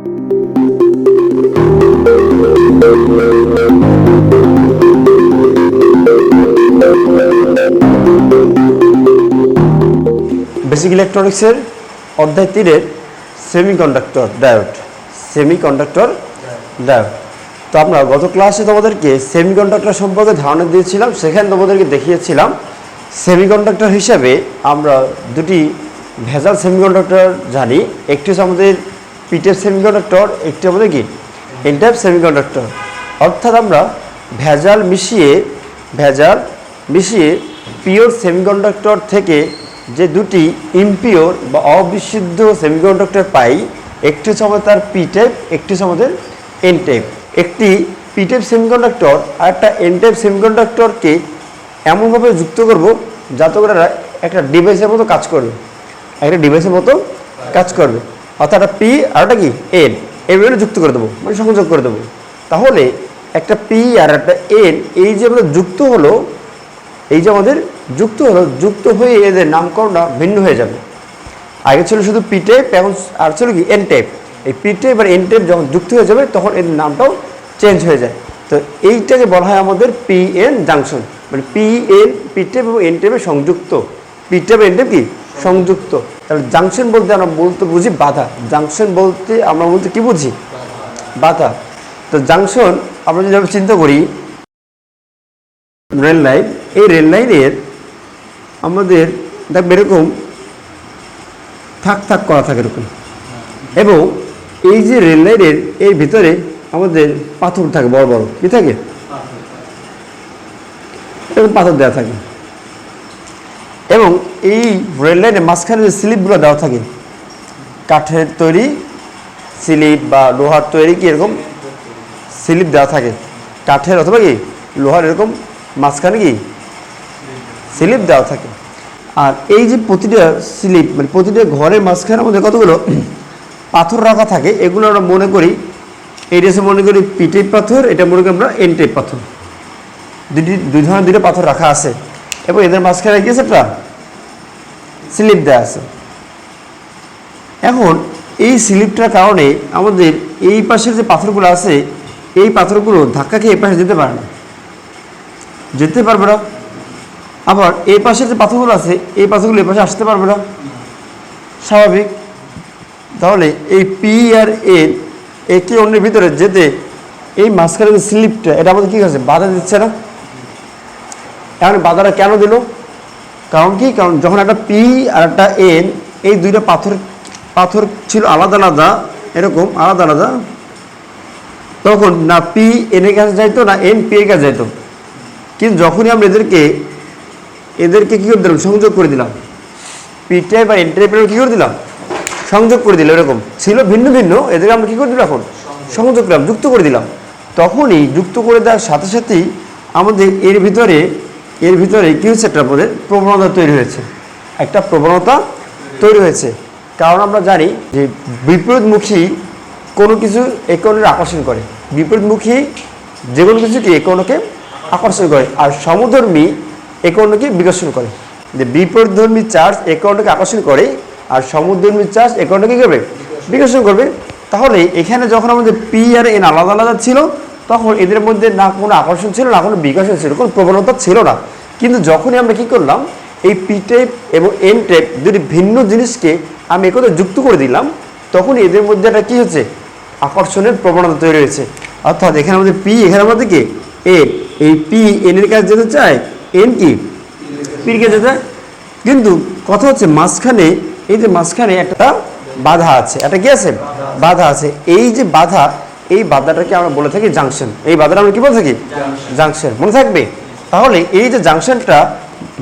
Basic ইলেকট্রনিক্সের অধ্যায় 3-এর semiconductor diode. তো আমরা গত ক্লাসে তোমাদেরকে সেমিকন্ডাক্টর সম্পর্কে ধারণা দিয়েছিলাম। সেখানে তোমাদেরকে দেখিয়েছিলাম সেমিকন্ডাক্টর হিসাবে আমরা দুটি ভেজাল সেমিকন্ডাক্টর জানি। একটি হচ্ছে আমাদের পি টাইপ সেমিকন্ডাক্টর, একটি আমাদের কি এন টাইপ সেমিকন্ডাক্টর। অর্থাৎ আমরা ভেজাল মিশিয়ে পিওর সেমিকন্ডাক্টর থেকে যে দুটি ইমপিওর বা অবিশুদ্ধ সেমিকন্ডাক্টর পাই, একটি হচ্ছে আমাদের তার পি টাইপ, একটি হচ্ছে আমাদের এন টাইপ। একটি পি টাইপ সেমিকন্ডাক্টর আর একটা এন টাইপ সেমিকন্ডাক্টরকে এমনভাবে যুক্ত করব যাতে করে একটা ডিভাইসের মতো কাজ করবে, অর্থাৎ একটা পি আর একটা কি এন, এইভাবে যুক্ত করে দেবো, মানে সংযোগ করে দেবো। তাহলে একটা পি আর একটা এন এই যে আমাদের যুক্ত হলো, যুক্ত হয়ে এদের নামকরণটা ভিন্ন হয়ে যাবে। আগে ছিল শুধু পি টাইপ, এখন আর ছিল কি এন টাইপ। এই পি টাইপ আর এন টাইপ যখন যুক্ত হয়ে যাবে তখন এর নামটাও চেঞ্জ হয়ে যায়। তো এইটাকে বলা হয় আমাদের পি এন জাংশন, মানে পি টাইপ এবং এন টাইপের সংযুক্ত। পি টাইপ এন টাইপ কি সংযুক্ত। তাহলে জাংশন বলতে আমরা বুঝি বাধা। জাংশন বলতে আমরা কি বুঝি? বাধা। তো জাংশন আমরা যদি চিন্তা করি রেল লাইন, এই রেল লাইনের আমাদের দেখবে এরকম থাক করা থাকে এরকম, এবং এই যে রেল লাইনের এর ভিতরে আমাদের পাথর থাকে, বড় বড় কি থাকে, এরকম পাথর দেওয়া থাকে। এবং এই রেল লাইনের মাঝখানে যে স্লিপগুলো দেওয়া থাকে, কাঠের তৈরি স্লিপ বা লোহার তৈরি কি এরকম স্লিপ দেওয়া থাকে, কাঠের অথবা কি লোহার এরকম মাঝখানে কি স্লিপ দেওয়া থাকে। আর এই যে প্রতিটা স্লিপ মানে প্রতিটা ঘরের মাঝখানে আমাদের কতগুলো পাথর রাখা থাকে, এগুলো আমরা মনে করি এইটা মনে করি পি টাইপ পাথর, এটা মনে করি আমরা এন টাইপ পাথর। দুই ধরনের দুইটা পাথর রাখা আছে এবং এদের মাঝখানে কি আছে একটা স্লিপ দেওয়া আছে। এখন এই স্লিপটার কারণে আমাদের এই পাশের যে পাথরগুলো আছে, এই পাথরগুলো ধাক্কা খেয়ে এই পাশে যেতে পারবে না। আবার এই পাশের যে পাথরগুলো আছে, এই পাথরগুলো এই পাশে আসতে পারবে না, স্বাভাবিক। তাহলে এই পি আর এন একে অন্যের ভিতরে যেতে এই মাঝখানে যে স্লিপটা, এটা আমাদের কী করছে? বাধা দিচ্ছে না। এখন বাধাটা কেন দিল? কারণ যখন একটা পি আর একটা এন, এই দুইটা পাথর ছিল আলাদা এরকম আলাদা, তখন না পি এন এর কাছে যাইতো না এন পি এর কাছে যাইতো। কিন্তু যখনই আমরা এদেরকে কী করে দিলাম? সংযোগ করে দিলাম। পি টাইপ আর এন টাইপের কী করে দিলাম? সংযোগ করে দিলাম। এরকম ছিল ভিন্ন, এদেরকে আমরা কী করে দিলাম? এখন সংযোগ করলাম, যুক্ত করে দিলাম। তখনই যুক্ত করে দেওয়ার সাথে সাথেই আমাদের এর ভিতরে কী হচ্ছে? একটা আমাদের প্রবণতা তৈরি হয়েছে। কারণ আমরা জানি যে বিপরীতমুখী কোনো কিছু একে অন্যের আকর্ষণ করে, বিপরীতমুখী যে কোনো কিছু কি একে অন্যকে আকর্ষণ করে, আর সমধর্মী একে অন্যকে বিকর্ষণ করে। যে বিপরীতধর্মী চার্জ একে অন্যকে আকর্ষণ করে আর সমধর্মী চার্জ একে অন্যকে কী করবে? বিকর্ষণ করবে। তাহলে এখানে যখন আমাদের পি আর এন আলাদা ছিল, তখন এদের মধ্যে না কোনো আকর্ষণ ছিল, না কোনো বিকর্ষণ ছিল, কোনো প্রবণতা ছিল না। কিন্তু যখনই আমরা কী করলাম, এই পি টাইপ এবং এন টাইপ দুটি ভিন্ন জিনিসকে আমি একত্রে যুক্ত করে দিলাম, তখন এদের মধ্যে একটা কী হচ্ছে? আকর্ষণের প্রবণতা তৈরি হয়েছে। অর্থাৎ এখানে আমাদের পি, এখানে আমাদের কি এন, এই পি এন এর কাছে যেতে চায়, এন কি পির কাছে যেতে চায়। কিন্তু কথা হচ্ছে মাঝখানে একটা বাধা আছে, একটা কি আছে? বাধা আছে। এই যে বাধা, এই বাধাটাকে আমরা বলে থাকি জাংশন। এই বাধাটা আমরা কি বলে থাকি? জাংশন। মনে থাকবে? তাহলে এই যে জাংশনটা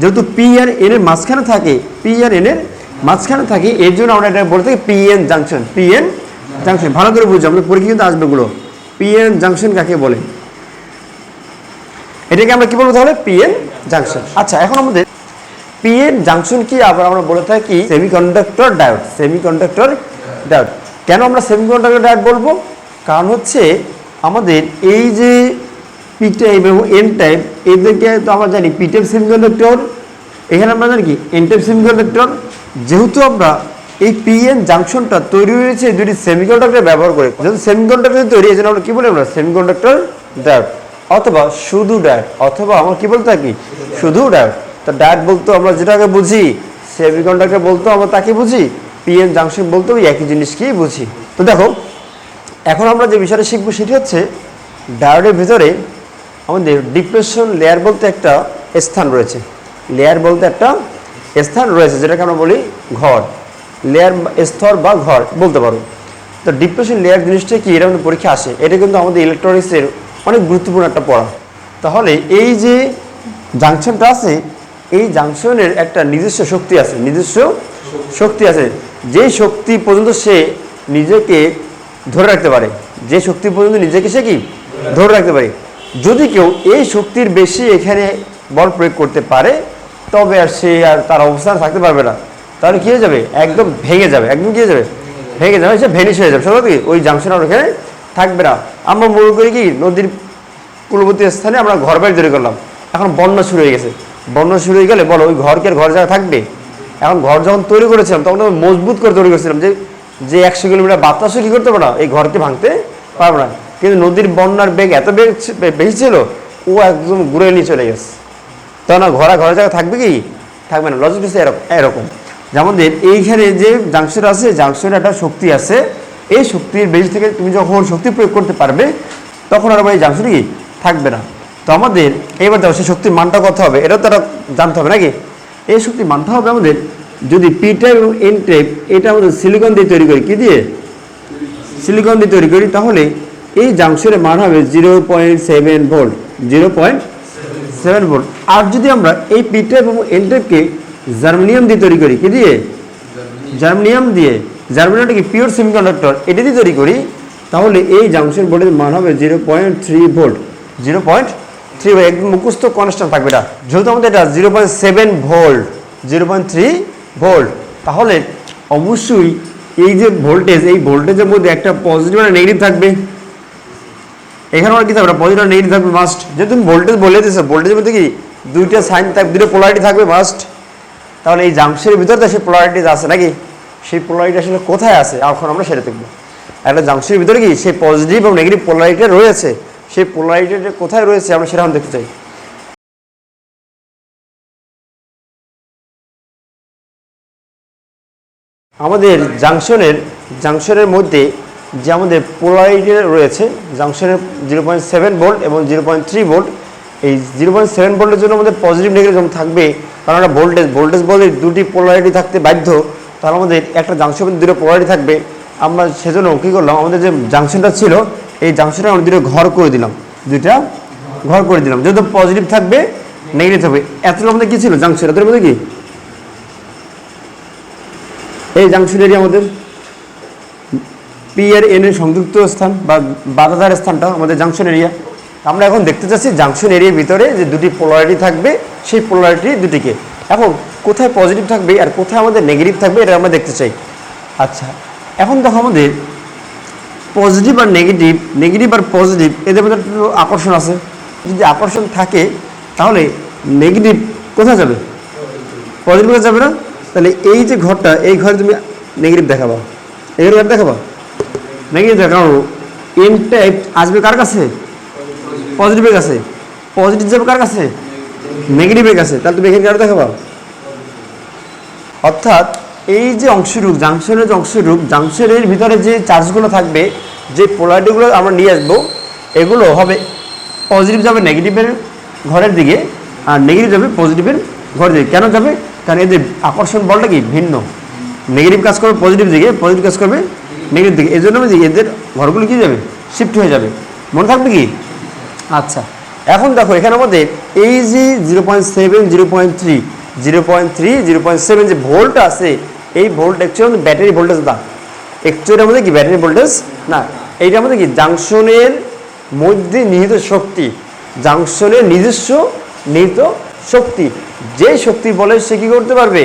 যেহেতু পি আর এন এর মাঝখানে থাকে, এর জন্য আমরা এটা বলে থাকি পি এন জাংশন। ভালো করে বুঝছি, আমাদের পরীক্ষা কিন্তু আসবে এগুলো। পি এন জাংশন কাকে বলে? এটাকে আমরা কি বলবো তাহলে? P N junction. আচ্ছা, এখন আমাদের পি এন জাংশন কি আবার আমরা বলে থাকি সেমিকন্ডাক্টর ডায়োড। কেন আমরা সেমিকন্ডাক্টর ডায়োড বলবো? কারণ হচ্ছে আমাদের এই যে পি টাইপ এবং এন টাইপ, এদেরকে তো আমরা জানি পি টাইপ সেমিকন্ডাক্টর, এখানে আমরা জানি কি এন টাইপ সেমিকন্ডাক্টর। যেহেতু আমরা এই পিএন জাংশনটা তৈরি হয়েছে দুটি সেমিকন্ডাক্টর ব্যবহার করে। যেহেতু সেমিকন্ডাক্টর তৈরি এই জন্য আমরা কি বলি আমরা সেমিকন্ডাক্টর ডায়োড অথবা শুধু ডায়োড, অথবা আমরা কি বলতে থাকি শুধু ডায়োড। তো ডায়োড বলতো আমরা যেটাকে বুঝি, সেমিকন্ডাক্টর বলতো আমরা তাকে বুঝি, পিএন জাংশন বলতো ওই একই জিনিসকেই বুঝি। তো দেখো এখন আমরা যে বিষয়টা শিখবো সেটি হচ্ছে ডায়োডের ভিতরে আমাদের ডিপ্রেশন লেয়ার বলতে একটা স্থান রয়েছে। লেয়ার বলতে একটা স্থান রয়েছে যেটাকে আমরা বলি ঘর, লেয়ার স্তর বা ঘর বলতে পারো। তো ডিপ্রেশন লেয়ার জিনিসটা কি, এটা আমাদের পরীক্ষা আসে, এটা কিন্তু আমাদের ইলেকট্রনিক্সের অনেক গুরুত্বপূর্ণ একটা পড়া। তাহলে এই যে জাংশনটা আছে, এই জাংশনের একটা নিজস্ব শক্তি আছে, নিজস্ব শক্তি আছে, যে শক্তি পর্যন্ত সে নিজেকে ধরে রাখতে পারে, যে শক্তি পর্যন্ত নিজেকে সে কি ধরে রাখতে পারে। যদি কেউ এই শক্তির বেশি এখানে বল প্রয়োগ করতে পারে তবে আর সে আর তার অবস্থান থাকতে পারবে না, তাহলে কী হয়ে যাবে একদম ভেঙে যাবে, একদম কী হয়ে যাবে ভেঙে যাবে, সে ভেনিশ হয়ে যাবে, সত্যি কি ওই জাংশন আর ওখানে থাকবে না। আমরা মনে করি কি নদীর কূলবর্তী স্থানে আমরা ঘর বাড়ি তৈরি করলাম, এখন বন্যা শুরু হয়ে গেছে, বন্যা শুরু হয়ে গেলে বলো ওই ঘরকে আর ঘর জায়গা থাকবে? এখন ঘর যখন তৈরি করেছিলাম তখন মজবুত করে তৈরি করেছিলাম যে 100 কিলোমিটার বাতাসও কী করতে পারে না এই ঘরকে ভাঙতে পারবে না। কিন্তু নদীর বন্যার বেগ এত বেশি ছিল ও একদম ঘুরে নিয়ে চলে গেছে, তখন ঘর জায়গা থাকবে কি থাকবে না। লজিক হচ্ছে এরকম যে আমাদের এইখানে যে জাংশন আছে, জাংশনে একটা শক্তি আছে, এই শক্তির বেশি থেকে তুমি যখন শক্তি প্রয়োগ করতে পারবে তখন আর এই জাংশন কি থাকবে না। তো আমাদের এইবার দেখো সেই শক্তির মানটা কত হবে এটা তারা জানতে হবে নাকি। এই শক্তির মানটা হবে আমাদের যদি পি টাইপ এবং এন টাইপ এটা আমাদের সিলিকন দিয়ে তৈরি করি, কি দিয়ে সিলিকন দিয়ে তৈরি করি, তাহলে এই জাংশনের মান হবে 0.7 ভোল্ট, 0.7 ভোল্ট। আর যদি আমরা এই পি টাইপ এবং এন টাইপকে জার্মেনিয়াম দিয়ে তৈরি করি, কি দিয়ে জার্মেনিয়াম দিয়ে, জার্মেনিয়ামটা কি পিওর সেমিকন্ডাক্টর, এটা দিয়ে তৈরি করি, তাহলে এই জাংশন ভোল্টের মান হবে 0.3 ভোল্ট, 0.3 ভোল্ট, একদম মুখস্থ কনস্ট্যান্ট থাকবে এটা। যেহেতু আমাদের এটা 0.7 ভোল্ট, 0.3 ভোল্ট, তাহলে অবশ্যই এই যে ভোল্টেজ, এই ভোল্টেজের মধ্যে একটা পজিটিভ আর নেগেটিভ থাকবে। এখানে আমার কি থাকবে পজিটিভ আর নেগেটিভ থাকবে মাস্ট, যেহেতু তুমি ভোল্টেজ বলে দিয়েছো, ভোল্টেজের মধ্যে কি দুইটা সাইন থাকবে, দুটো পোলারিটি থাকবে মাস্ট। তাহলে এই জাংশনের ভিতরে তো সেই পোলারিটি আছে নাকি, সেই পোলারিটি আসলে কোথায় আছে এখন আমরা সেটা দেখবো। একটা জাংশনের ভিতরে কি সেই পজিটিভ এবং নেগেটিভ পোলারিটি রয়েছে, সেই পোলারিটিটা কোথায় রয়েছে আমরা সেটা দেখতে চাই। আমাদের জাংশনের মধ্যে যে আমাদের পোলারিটি রয়েছে, জাংশনের 0.7 ভোল্ট এবং 0.3 ভোল্ট, এই 0.7 ভোল্টের জন্য আমাদের পজিটিভ নেগেটিভ যেমন থাকবে, কারণ আমরা ভোল্টেজ বলতে দুটি পোলারিটি থাকতে বাধ্য, তাহলে আমাদের একটা জাংশনের দুটো পোলারিটি থাকবে। আমরা সেজন্য কী করলাম, আমাদের যে জাংশনটা ছিল এই জাংশনটা আমরা দুটো ঘর করে দিলাম, দুইটা ঘর করে দিলাম, যেহেতু পজিটিভ থাকবে নেগেটিভ থাকবে। এতটা আমাদের কী ছিল জাংশন, এত মধ্যে কি এই জাংশন এরিয়া আমাদের পি আর এন এর সংযুক্ত স্থান বা বাধাদার স্থানটা আমাদের জাংশন এরিয়া। আমরা এখন দেখতে চাচ্ছি জাংশন এরিয়ার ভিতরে যে দুটি পোলারিটি থাকবে, সেই পোলারিটি দুটিকে এখন কোথায় পজিটিভ থাকবে আর কোথায় আমাদের নেগেটিভ থাকবে এটা আমরা দেখতে চাই। আচ্ছা, এখন দেখো আমাদের পজিটিভ আর নেগেটিভ আর পজিটিভ এদের মধ্যে একটু আকর্ষণ আছে। যদি আকর্ষণ থাকে তাহলে নেগেটিভ কোথায় যাবে, পজিটিভ কোথায় যাবে না। তাহলে এই যে ঘরটা, এই ঘরে তুমি নেগেটিভ দেখাবা, এই ঘর দেখাবা নেগেটিভ দেখাও, এন টাইপ আসবে কার কাছে, পজিটিভের কাছে, পজিটিভ যাবে কার কাছে, নেগেটিভের কাছে, তাহলে তুমি এখানে কারো দেখাবা। অর্থাৎ এই যে অংশরূপ, জাংশনের যে অংশরূপ, জাংশনের ভিতরে যে চার্জগুলো থাকবে, যে পোলারিটিগুলো আমরা নিয়ে আসবো, এগুলো হবে পজিটিভ যাবে নেগেটিভের ঘরের দিকে আর নেগেটিভ যাবে পজিটিভের ঘরের দিকে। কেন যাবে, কারণ এদের আকর্ষণ বলটা কি ভিন্ন, নেগেটিভ কাজ করবে পজিটিভ দিকে, পজিটিভ কাজ করবে নেগেটিভ দিকে, এই জন্য এদের ঘরগুলো কী যাবে শিফট হয়ে যাবে, মনে থাকবে কি। আচ্ছা, এখন দেখো এখানে আমাদের এই যে 0.7 0.3 যে ভোল্ট আছে, এই ভোল্ট অ্যাকচুয়ালি ব্যাটারি ভোল্টেজ না, অ্যাকচুয়ালি আমাদের কি ব্যাটারি ভোল্টেজ না, এইটা আমাদের কি জাংশনের মধ্যে নিহিত শক্তি, জাংশনের নিজস্ব নিহিত শক্তি। যে শক্তি বলে সে কী করতে পারবে,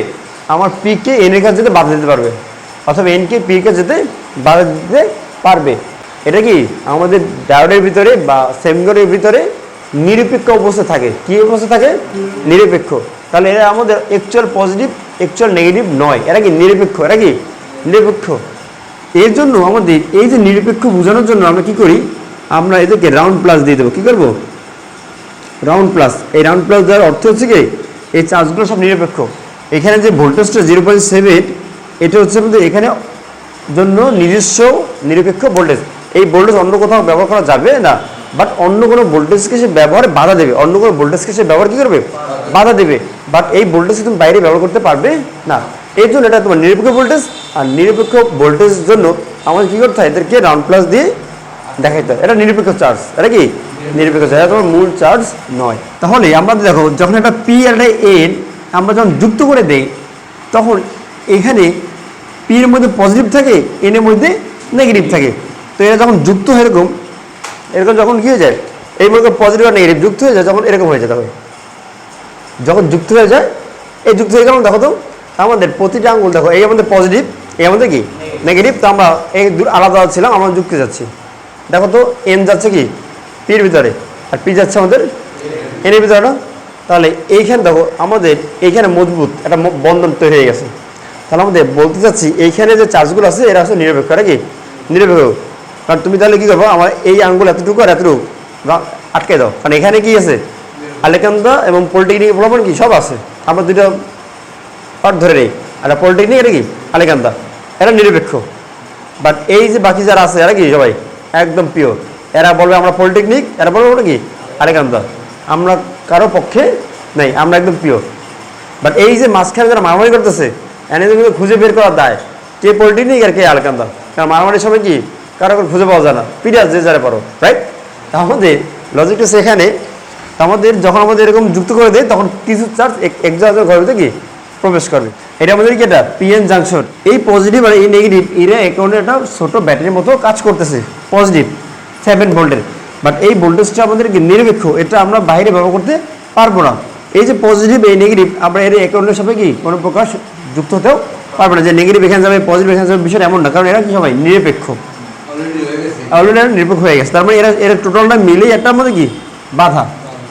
আমার পিকে এনের কাছে যেতে বাধা দিতে পারবে, অথবা এনকে পির কাছে যেতে বাধা দিতে পারবে। এটা কি আমাদের ডায়োডের ভিতরে বা সেমিকন্ডাক্টরের ভিতরে নিরপেক্ষ অবস্থা থাকে। কি অবস্থা থাকে, নিরপেক্ষ। তাহলে এরা আমাদের অ্যাকচুয়াল পজিটিভ অ্যাকচুয়াল নেগেটিভ নয়, এরা কি নিরপেক্ষ, এরা কি নিরপেক্ষ। এর জন্য আমাদের এই যে নিরপেক্ষ বোঝানোর জন্য আমরা কি করি, আমরা এদেরকে রাউন্ড প্লাস দিয়ে দেবো। কী করবো? Round plus. এই রাউন্ড প্লাস দেওয়ার অর্থ হচ্ছে কি, এই চার্জগুলো সব নিরপেক্ষ। এখানে যে ভোল্টেজটা 0.7, এটা হচ্ছে আমাদের এখানে জন্য নিজস্ব নিরপেক্ষ ভোল্টেজ। এই ভোল্টেজ অন্য কোথাও ব্যবহার করা যাবে না, বাট অন্য কোনো ভোল্টেজকে সে ব্যবহারে বাধা দেবে, অন্য কোনো ভোল্টেজকে সে ব্যবহার কী করবে, বাধা দেবে। বাট এই ভোল্টেজকে তুমি বাইরে ব্যবহার করতে পারবে না। এই জন্য এটা তোমার নিরপেক্ষ ভোল্টেজ। আর নিরপেক্ষ ভোল্টেজের জন্য আমাদের কী করতে হয়, এদেরকে রাউন্ড প্লাস দিয়ে দেখাইতে হয়। এটা নিরপেক্ষ চার্জ, এটা কি নিরপেক্ষ চার্জ, এটা তোমার মূল চার্জ নয়। তাহলে আমরা দেখো, যখন একটা পি আর একটা এন আমরা যখন যুক্ত করে দেই, তখন এখানে পি এর মধ্যে পজিটিভ থাকে, এন এর মধ্যে নেগেটিভ থাকে। তো এরা যখন যুক্ত হয় এরকম এরকম যখন কী হয়ে যায়, এই মধ্যে পজিটিভ আর নেগেটিভ যুক্ত হয়ে যায়, যখন এরকম হয়ে যায়, তবে যখন যুক্ত হয়ে যায়, এই যুক্ত হয়ে গেলাম, দেখো তো আমাদের প্রতিটা আঙুল দেখো, এই আমাদের পজিটিভ, এই আমাদের কি নেগেটিভ। তো আমরা এই দূর আলাদা ছিলাম, আমরা যুক্তে যাচ্ছি। দেখো তো এন যাচ্ছে কি পির ভিতরে, আর পি যাচ্ছে আমাদের এনের ভিতরে না। তাহলে এইখানে দেখো আমাদের এইখানে মজবুত একটা বন্ধন তৈরি হয়ে গেছে। তাহলে আমাদের বলতে চাচ্ছি এইখানে যে চার্জগুলো আছে এরা হচ্ছে নিরপেক্ষ, এটা কি নিরপেক্ষ। কারণ তুমি তাহলে কী করবো, আমার এই আঙ্গুল এতটুকু আর এতটুকু আটকে দাও, কারণ এখানে কি আছে আলেকান্দা এবং পলিটেকনিক প্রমাণ কি সব আছে। আমরা দুটো পার্ট ধরে নেই, একটা পলিটেকনিক, এটা কি আলেকান্দা, এরা নিরপেক্ষ। বাট এই যে বাকি যারা আছে এরা কি সবাই একদম পিওর। এরা বলবে আমরা পলিটেকনিক, এরা বলবে ওটা কি আলেকান্দা। আমরা কারো পক্ষে নেই, আমরা একদম পিওর। বাট এই যে মাঝখানে যারা মারামারি করতেছে, এনে কিন্তু খুঁজে বের করার দায় কে পলিটেকনিক আর কে আলেকান্দা। কারণ মারামারির সময় কি কারো খুঁজে পাওয়া যায় না, পিরিয়াস যে যারা পারো, রাইট। আমাদের লজিকটা সেখানে, আমাদের যখন আমাদের এরকম যুক্ত করে দেয়, তখন কিছু চার্জ এক জায়গায় ঘরের ভিতরে কি প্রবেশ করবে। এটা আমাদের কি, এটা পিএন জাংশন। এই পজিটিভ আর এই নেগেটিভ এরা অ্যাকাউন্টে একটা ছোটো ব্যাটারির মতো কাজ করতেছে, পজিটিভ 7 ভোল্টের। বাট এই ভোল্টেজটা আমাদের কি নিরপেক্ষ, এটা আমরা বাইরে ব্যবহার করতে পারবো না। এই যে পজিটিভ এই নেগেটিভ আমরা এর অ্যাকাউন্টের সাথে কি কোনো প্রকার যুক্ত হতেও পারবে না, যে নেগেটিভ এখানে যাবে পজিটিভ এখানে যাবে, বিষয়টা এমন না। কারণ এরা কি সবাই নিরপেক্ষ, অলরেডি নিরপেক্ষ হয়ে গেছে। তার মানে এরা টোটালটা মিলেই একটা আমাদের কি বাধা,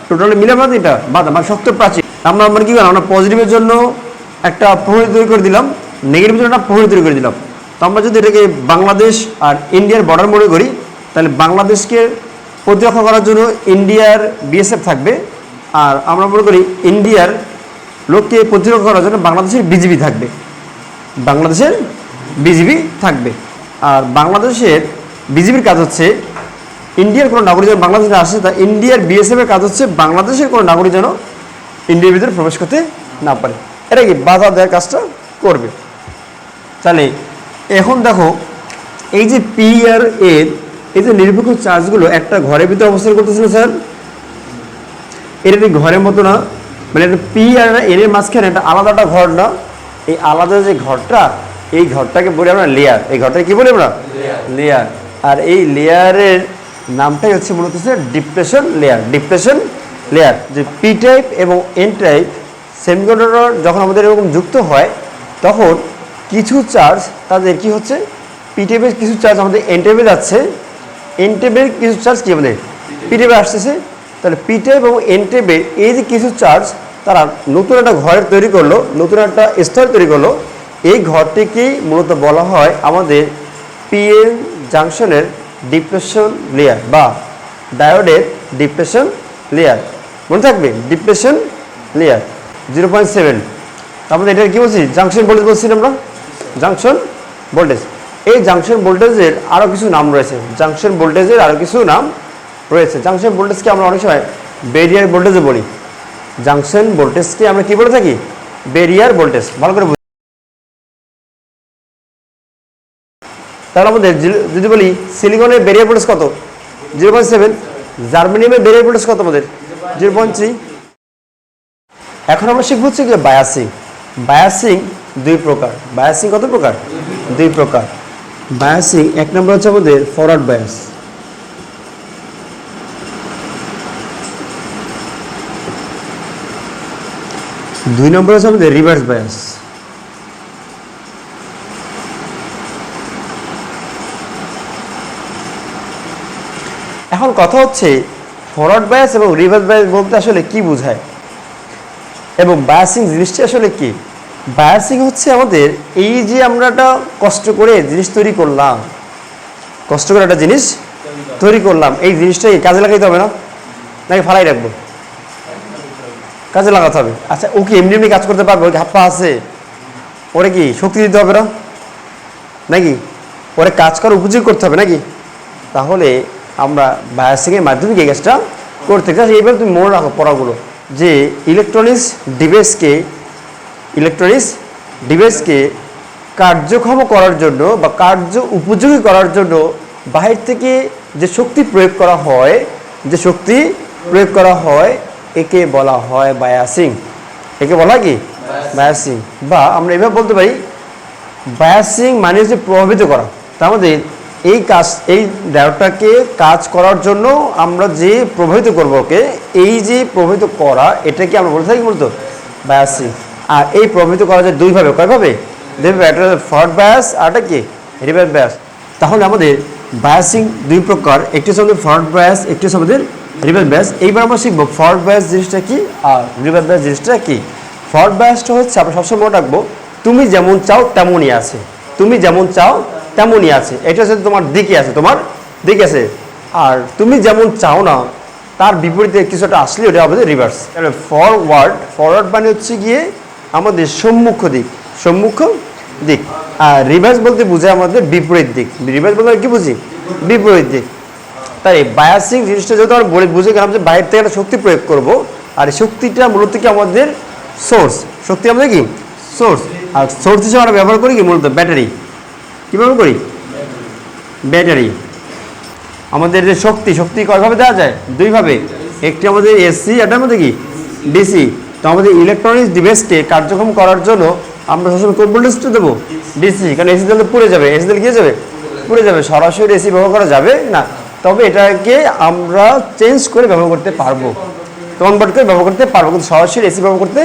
টোটালি মিলে আমাদের এটা বাধা, মানে শক্ত প্রাচীর। আমরা মানে কি করলাম, আমরা পজিটিভের জন্য একটা প্রহরী তৈরি করে দিলাম, নেগেটিভের জন্য একটা প্রহরী তৈরি করে দিলাম। তো আমরা যদি এটাকে বাংলাদেশ আর ইন্ডিয়ার বর্ডার মনে করি, তাহলে বাংলাদেশকে প্রতিরক্ষা করার জন্য ইন্ডিয়ার বিএসএফ থাকবে, আর আমরা মনে করি ইন্ডিয়ার লোককে প্রতিরক্ষা করার জন্য বাংলাদেশের বিজিবি থাকবে, বাংলাদেশের বিজিবি থাকবে। আর বাংলাদেশের বিজিবির কাজ হচ্ছে ইন্ডিয়ার কোনো নাগরিক যেন বাংলাদেশে আসে, তা ইন্ডিয়ার বিএসএফের কাজ হচ্ছে বাংলাদেশের কোনো নাগরিক যেন ইন্ডিয়ার ভিতরে প্রবেশ করতে না পারে, এটা কি বাধা দেওয়ার কাজটা করবে। তাহলে এখন দেখো, এই যে পি আর এর এই যে নিরপেক্ষ চার্জগুলো একটা ঘরের ভিতরে অবস্থান করতেছিল স্যার, এটা কি ঘরের মতো না, মানে একটা পি আর এর মাঝখানে একটা আলাদা একটা ঘর না। এই আলাদা যে ঘরটা, এই ঘরটাকে বলি আমরা লেয়ার। এই ঘরটাকে কি বলি আমরা লেয়ার। আর এই লেয়ারের নামটাই হচ্ছে মূলত হচ্ছে ডিপ্রেশন লেয়ার। ডিপ্রেশন লেয়ার, যে পি টাইপ এবং এন টাইপ সেমিকন্ডাক্টর যখন আমাদের এরকম যুক্ত হয়, তখন কিছু চার্জ তাদের কি হচ্ছে, পি টাইপের কিছু চার্জ আমাদের এন টাইপে যাচ্ছে, এন টাইপের কিছু চার্জ কি আমাদের পি টাইপে আসতেছে। তাহলে পি টাইপ এবং এন টাইপের এই যে কিছু চার্জ, তারা নতুন একটা ঘরের তৈরি করলো, নতুন একটা স্তর তৈরি করলো। এই ঘরটিকেই মূলত বলা হয় আমাদের পিএন জাংশনের ডিপ্রেশন লেয়ার বা ডায়োডের ডিপ্রেশন লেয়ার। মনে থাকবে ডিপ্রেশন লেয়ার 0.7। তারপরে এটা কি বলছি, জাংশন ভোল্টেজ বলছি আমরা, জাংশন ভোল্টেজ। এই জাংশন ভোল্টেজের আরও কিছু নাম রয়েছে, জাংশন ভোল্টেজের আরও কিছু নাম রয়েছে। জাংশন ভোল্টেজকে আমরা অনেক সময় ব্যারিয়ার ভোল্টেজও বলি। জাংশন ভোল্টেজকে আমরা কি বলে থাকি, ব্যারিয়ার ভোল্টেজ। ভালো করে, তাহলে আমাদের যদি বলি সিলিকনের ব্যারিয়ার ভোল্টেজ কত, 0.7। জার্মানিয়ামের ব্যারিয়ার ভোল্টেজ কত আমাদের, 0.3। এখন আমরা শিখবো হচ্ছে কি বায়াসিং। বায়াসিং দুই প্রকার। বায়াসিং কত প্রকার, দুই প্রকার। বায়াসিং এক নম্বর হচ্ছে আমাদের ফরওয়ার্ড বায়াস, দুই নম্বর হচ্ছে আমাদের রিভার্স বায়াস। এখন কথা হচ্ছে ফরওয়ার্ড বায়াস এবং রিভার্স বায়াস বলতে আসলে কি বোঝায়, এবং বায়াসিং জিনিসটা আসলে কি। বায়াসিং হচ্ছে আমাদের এই যে আমরা একটা কষ্ট করে জিনিস তৈরি করলাম, কষ্ট করে একটা জিনিস তৈরি করলাম, এই জিনিসটাই কাজে লাগাইতে হবে না, নাকি ফালাই রাখবো? কাজে লাগাতে হবে। আচ্ছা, ও কি এমনি এমনি কাজ করতে পারবে? ওর হাত পা আছে, ওরে কি শক্তি দিতে হবে না, নাকি ওরে কাজ করার উপযোগী করতে হবে নাকি? তাহলে আমরা বায়াসিংয়ের মাধ্যমে এই কাজটা করতে চাই। এইবার তুমি মনে রাখো পড়াগুলো, যে ইলেকট্রনিক্স ডিভাইসকে কার্যক্ষম করার জন্য বা কার্য উপযোগী করার জন্য বাহির থেকে যে শক্তি প্রয়োগ করা হয় একে বলা হয় বায়াসিং। একে বলা হয় কি? বায়াসিং। বা আমরা এভাবে বলতে পারি, বায়াসিং মানে হচ্ছে প্রভাবিত করা। তার মধ্যে এই ডায়োডটাকে কাজ করার জন্য আমরা যে প্রভাবিত করবো ওকে, এই যে প্রভাবিত করা, এটাকে আমরা বলে থাকি মূলত বায়াসিং। আর এই প্রভাবিত করা যায় দুইভাবে। কয়ভাবে? দুইভাবে। একটা ফরওয়ার্ড বায়াস, আর একটা কি রিভার্স বায়াস। তাহলে আমাদের বায়াসিং দুই প্রকার, একটি হচ্ছে আমাদের ফরওয়ার্ড বায়াস, একটি হচ্ছে আমাদের রিভার্স বায়াস। এইবার আমরা শিখবো ফরওয়ার্ড বায়াস জিনিসটা কি আর রিভার্স বায়াস জিনিসটা কি। ফরওয়ার্ড বায়াসটা হচ্ছে, আমরা সবসময় মনে রাখবো, তুমি যেমন চাও তেমনই আছে, তুমি যেমন চাও তেমনই আছে। এটা হচ্ছে তোমার দিকে আছে। আর তুমি যেমন চাও না তার বিপরীতে কিছু একটা আসলে ওটা আমাদের রিভার্স। ফরওয়ার্ড মানে হচ্ছে গিয়ে আমাদের সম্মুখ দিক। আর রিভার্স বলতে বোঝায় আমাদের বিপরীত দিক। রিভার্স বলতে কি বুঝি? বিপরীত দিক। তাই বায়াসিং জিনিসটা যেহেতু আমরা বুঝে গেলাম যে বাইরে থেকে একটা শক্তি প্রয়োগ করব, আর এই শক্তিটা মূলত কি আমাদের সোর্স। শক্তি আমাদের কি সোর্স। আর সোর্স হিসেবে আমরা ব্যবহার করি কি মূলত ব্যাটারি। কী ব্যবহার করি? ব্যাটারি। আমাদের যে শক্তি কয়ভাবে দেওয়া যায়? দুইভাবে। একটি আমাদের এসি, এটার মধ্যে কি ডিসি। তো আমাদের ইলেকট্রনিক্স ডিভাইসকে কার্যক্ষম করার জন্য আমরা সবসময় কোন ভোল্টেজটা দেবো? ডিসি। কারণ এসি দিলে পুড়ে যাবে, এসি দিলে কী যাবে? পুড়ে যাবে। সরাসরি এসি ব্যবহার করা যাবে না। তবে এটাকে আমরা চেঞ্জ করে ব্যবহার করতে পারবো, কনভার্ট করে ব্যবহার করতে পারবো, কিন্তু সরাসরি এসি ব্যবহার করতে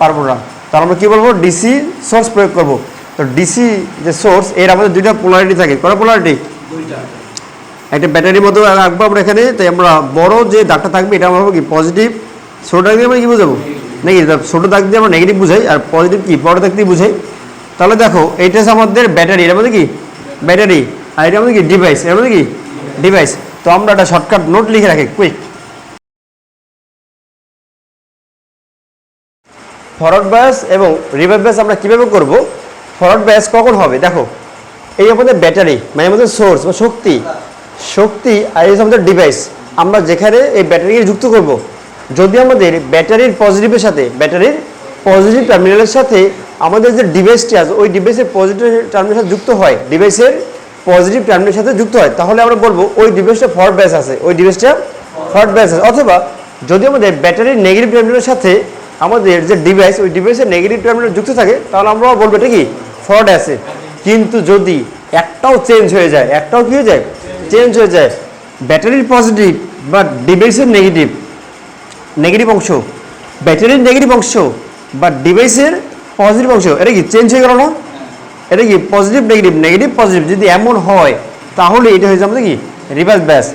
পারবো না। তার আমরা কী বলবো? ডিসি সোর্স প্রয়োগ করবো। তো ডিসি যে সোর্স, এর আমাদের দুইটা পোলারিটি থাকে। কটা পোলারিটি? একটা ব্যাটারির মতো রাখবো আমরা এখানে। তাই আমরা বড় যে দাগটা থাকবে এটা আমরা কি পজিটিভ, ছোটো দাগ দিয়ে আমরা কী বোঝাবো? নেগেটিভ। ছোটো দাগ দিয়ে আমরা নেগেটিভ বুঝাই, আর পজিটিভ কি বড় দাগ দিয়ে বুঝাই। তাহলে দেখো, এইটা হচ্ছে আমাদের ব্যাটারি, এর মধ্যে কি ব্যাটারি, আর এটা আমাদের কি ডিভাইস, এর মধ্যে কি ডিভাইস। তো আমরা একটা শর্টকাট নোট লিখে রাখি কুইক। ফরওয়ার্ড বায়াস এবং রিভার্স বায়াস আমরা কীভাবে করব? ফরওয়ার্ড বায়াস কখন হবে? দেখো, এই আমাদের ব্যাটারি মানে আমাদের সোর্স বা শক্তি, আর এই আমাদের ডিভাইস। আমরা যেখানে এই ব্যাটারিকে যুক্ত করব, যদি আমাদের ব্যাটারির পজিটিভ টার্মিনালের সাথে আমাদের যে ডিভাইসটি আছে ওই ডিভাইসের পজিটিভ টার্মিনালের সাথে যুক্ত হয়, তাহলে আমরা বলবো ওই ডিভাইসটা ফরওয়ার্ড বায়াস আছে, অথবা যদি আমাদের ব্যাটারির নেগেটিভ টার্মিনালের সাথে আমাদের যে ডিভাইস, ওই ডিভাইসের নেগেটিভ টার্মিনাল যুক্ত থাকে, তাহলে আমরা বলবো এটা কি ফরওয়ার্ড আছে। কিন্তু যদি একটাও চেঞ্জ হয়ে যায়, ব্যাটারির পজিটিভ বা ডিভাইসের নেগেটিভ অংশ, ব্যাটারির নেগেটিভ অংশ বা ডিভাইসের পজিটিভ অংশ, এটা কি চেঞ্জ হয়ে গেল না? এটা কি পজিটিভ নেগেটিভ পজিটিভ যদি এমন হয়, তাহলে এটা হয়ে যাবে আমাদের কি রিভার্স বায়াস।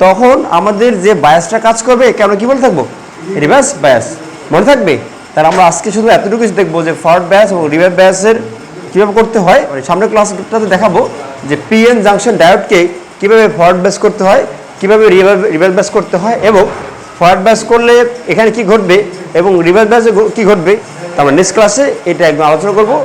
তখন আমাদের যে বায়াসটা কাজ করবে একে আমরা কি বলে থাকবো? Reverse bias. মনে থাকবে? তাহলে আমরা আজকে শুধু এতটুকু দেখবো যে ফরওয়ার্ড বায়াস এবং রিভার্স বায়াসের কীভাবে করতে হয়। সামনের ক্লাসটাতে দেখাবো যে পিএন জাংশন ডায়োডকে কীভাবে ফরওয়ার্ড বায়াস করতে হয়, কীভাবে রিভার্স বায়াস করতে হয়, এবং ফরওয়ার্ড বায়াস করলে এখানে কি ঘটবে এবং রিভার্স বায়াসে কী ঘটবে। আমরা নেক্সট ক্লাসে এটা একদম আলোচনা করবো।